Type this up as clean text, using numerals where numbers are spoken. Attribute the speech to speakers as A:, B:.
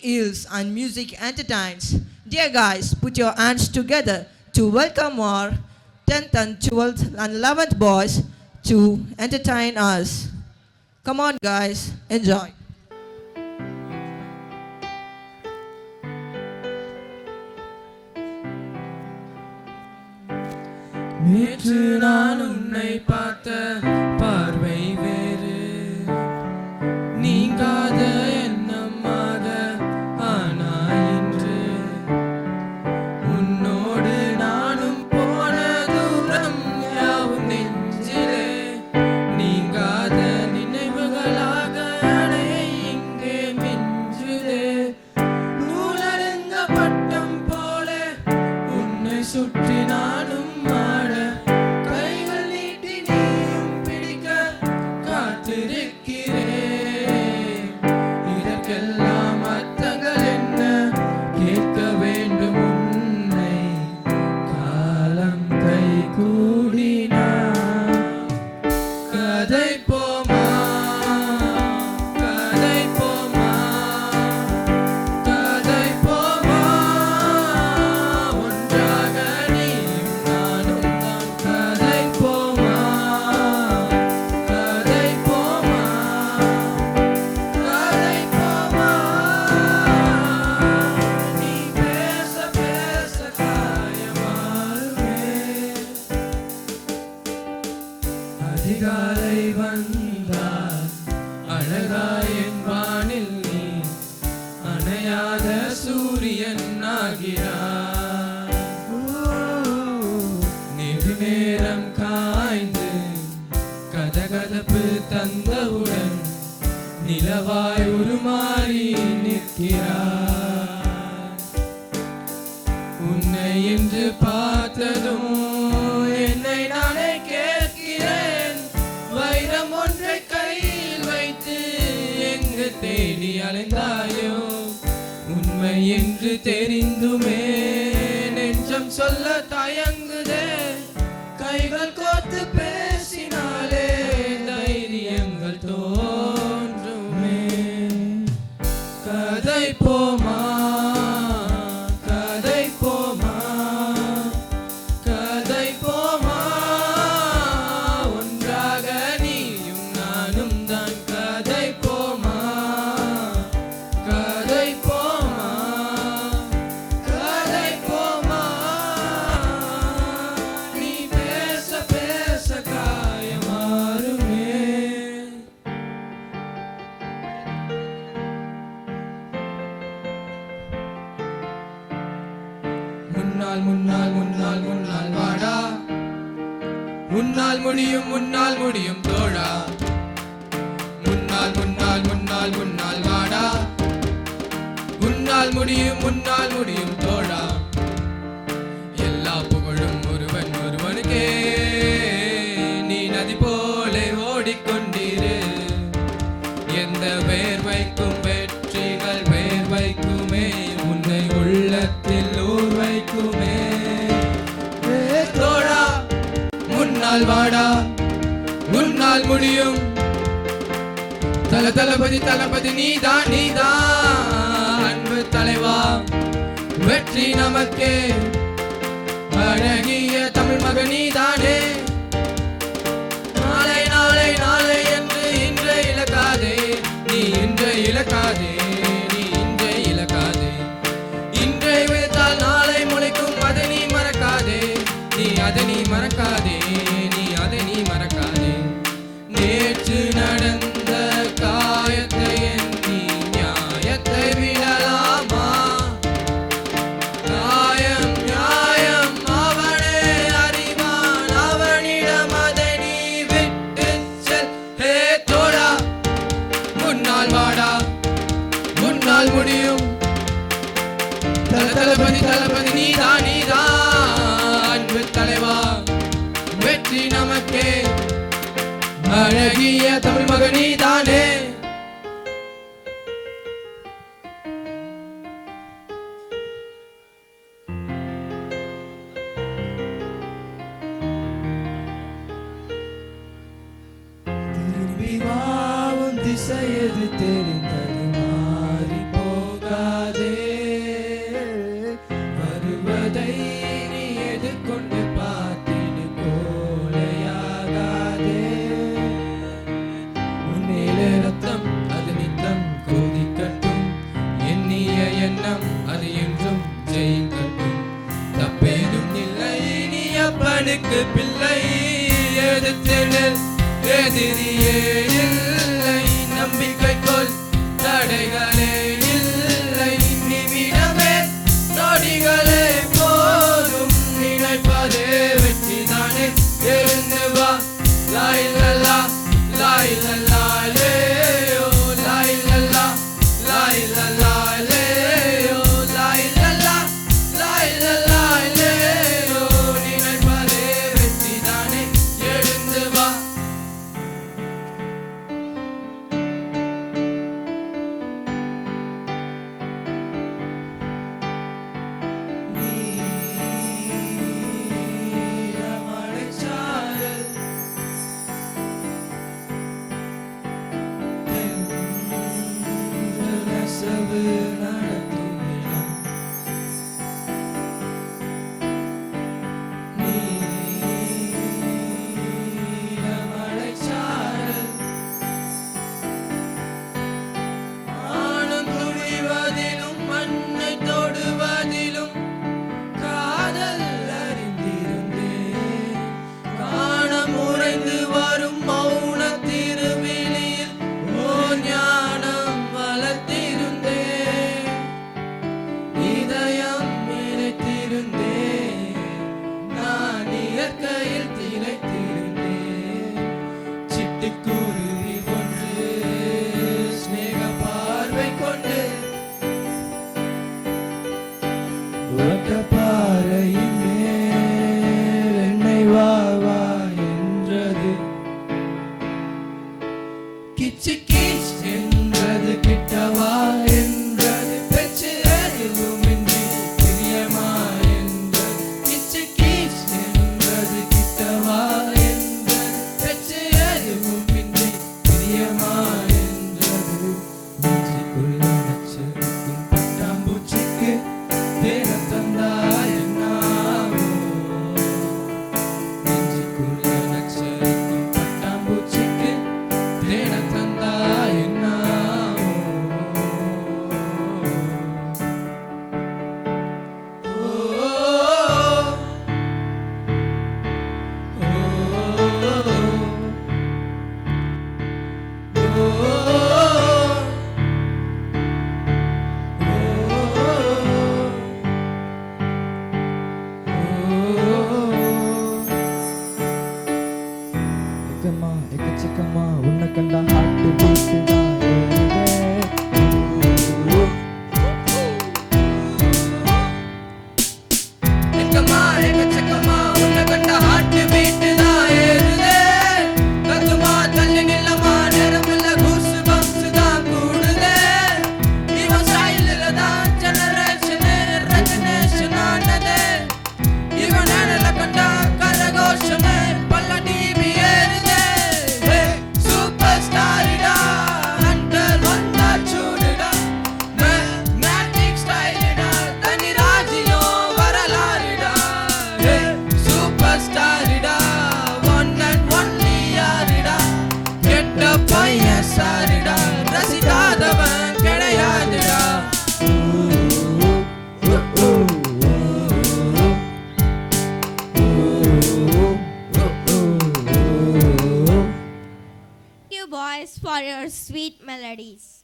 A: heals and music entertains. Dear guys, put your hands together to welcome our 10th and 12th and 11th boys to entertain us. Come on guys, enjoy.
B: நேற்று நான் உன்னை பார்த்த பார்வை வேறு, நீங்காத எண்ணமாக ஆனா இன்று. உன்னோடு நானும் போன தூரம் யாவும் நெஞ்சிலே, நீங்காத நினைவுகளாக அணைய இங்கே மிஞ்சுதே. நூலறிந்த பட்டம் போல உன்னை சுற்றி நானும் இதற்கெல்லாம் அர்த்தங்கள் என்ன கேட்க வேண்டும் உன்னை. காலம் கை கூடினா கதை போமா, கதை போமா, கதை போமா. ஒன்றாக நீயும் நானும் தான். கதை போமா, கதை போமா, கதை போமா. நீ பேச பேச காயமாறுமே. அதிகாலை வந்தால் அழகாய் என் வானில் நீ அணையாத சூரியன் ஆகிறாய். நெடுநேரம் காய்ந்து கதகதப்பு தந்தவுடன் நிலவாய் உருமாறி நிற்கிறாய். உன்னை இன்று பார்த்ததும் என்னை நானே கேட்கிறேன். வைரம் ஒன்றை கையில் வைத்து எங்கு தேடி அலைந்தாயோ? உண்மை என்று தெரிந்துமே நெஞ்சம் சொல்ல தயங்குதே. கைகள் கோர்த்து பேசினாலே தைரியங்கள் தோன்றுமே. கதை போமா, கதை போமா, கதை போமா. ஒன்றாக நீயும் நானும் தான். கதை போமா, கதை போமா, கதை போமா. நீ பேச பேச காயமாறுமே. முன்னால் முன்னால் முன்னால் முன்னால் வாடா, முன்னால் முடியும் முன்னால் முடியும் தோழா. முன்னால் முன்னால் முன்னால் முன்னால் வாடா, முன்னால் முடியும் முன்னால் முடியும் தோழா. எல்லா புகழும் ஒருவன் ஒருவனுக்கே, நீ நதி போல ஓடிக்கொண்டிரு. எந்த வேர்வைக்கும் வெற்றிகள் வேர்வைக்குமே, உன்னை உள்ளத்தில் ஊர் வைக்குமே. தோழா முன்னால் வாடா, முன்னால் முடியும். தளபதி தளபதி நீதான் நீதான். அன்பு தலைவா வெற்றி நமக்கே. அழகிய தமிழ் மகன் நீதானே. நாளை நாளை நாளை என்று இன்றை இழக்காதே. நீ இன்றை இழக்காதே, நீ இன்றை இழக்காதே. இன்றை விதைத்தால் நாளை முளைக்கும், அதை நீ மறக்காதே. நீ அதை நீ மறக்காதே, நீ அதை நீ மறக்காதே. நேற்று நடந்த காயத்தை எண்ணி நியாயத்தை விடலாமா? நியாயம் நியாயம் அவனே அறிவான், அவனிடம் அதை நீ விட்டு செல். ஹே தோழா முன்னால் வாடா, முன்னால் முடியும். தளபதி தளபதி நீதான் நீதான். அன்பு தலைவா வெற்றி நமக்கே. அழகிய தமிழ் மகன் நீதானே. திரும்பி வாவும் திசையது தெரிந்தது மாறி போகா. விடாதே, வருவதை நீ எதிர்கொண்டு பார்த்திடு, கோழையாகாதே. உன்னிலே ரத்தம் அது நித்தம் கொதிக்கட்டும், எண்ணிய எண்ணம் அது என்றும் ஜெயிக்கட்டும். தப்பேதும் இல்லை, நீ அப்பனுக்கு பிள்ளை, எதிர்த்தெழல் எதிரியே இல்லை, நம்பிக்கை கொள் தடைகளே இல்லை, நிமிடமே நொடிகளே போதும், நினைப்பதே வெற்றிதானே, எழுந்து வா. லாய் லல்லா லாய் லல்லா லேயோ, லாய் லல்லா லாய் லல்லா லேயோ, லாய் லல்லா லாய் லல்லா லேயோ, நினைப்பதே வெற்றிதானே, எழுந்து வா. நீலமலைச்சாரல் தென்றல் நெசவு நடத்தும் இடம், நீலமலைச்சாரல் வானம் துணிவதிலும் மண்ணை தொடுவதிலும் காதல் அறிந்திருந்தேன், காணம் உறைந்து வரும் மௌன திருவிழியில் ஓர் ஞானம் வளர்த்திருந்தேன், இதயம் நினைத்திருந்தேன், நான் இயற்கையில் திளைத்திருந்தேன். சிட்டுக்குருவி ஒன்று ஸ்நேக பார்வை கொண்டு ஒட்ட பாறையின் மேல் என்னை வா வா என்றது, கிச்சு கீச் என்றது, கிட்டவா என்றது, பெச்சு எதுவுமின்றி பிரியமா என்றது, கிச்சு கீச் என்றது, கிட்டவா என்றது, பெச்சு எதுவுமின்றி பிரியமா என்றது. நெஞ்சுக்குள் நச்சரிக்கும் பட்டாம்பூச்சிக்கு தேனம் தந்தாய் என்னாவோ, நெஞ்சுக்குள் நச்சரிக்கும் பட்டாம்பூச்சிக்கு தேனம் தந்தாய் என்னாவோ. ஓ
C: எக்கம்மா எக்கச்சக்கம்மா உன்னை கண்டா ஹார்ட் பீட் தான் ஏறுதே.
B: எக்கம்மா எக்கச்சக்கம்மா உன்னை கண்ட ஹார்ட் பீட் தான் ஏறுதே. கத்துமா தள்ளி நில்லமா நேரமில்ல கூஸ் பம்ப்ஸ் தான் கூடுதே. இவன் ஸ்டைலில் தான் ஜெனரேஷன் ரெஜினேஷன் ஆனதே. இவன் நேரில் கண்டா கரகோஷமே பல்ல டிவி ஏறுதே. சூப்பர் ஸ்டாரிடா அண்டர் வந்தா சூடுடா, மேக்னெட்டிக் ஸ்டைலிடா தனி ராஜ்யம் வரலாறுடா. சூப்பர் ஸ்டாரிடா ஒன் அண்ட் ஒன்லி யாரிடா, கெட்ட பையன் சாரிடா, ரசிக்காதவன் கிடையாதுடா.
D: You boys for your sweet melodies.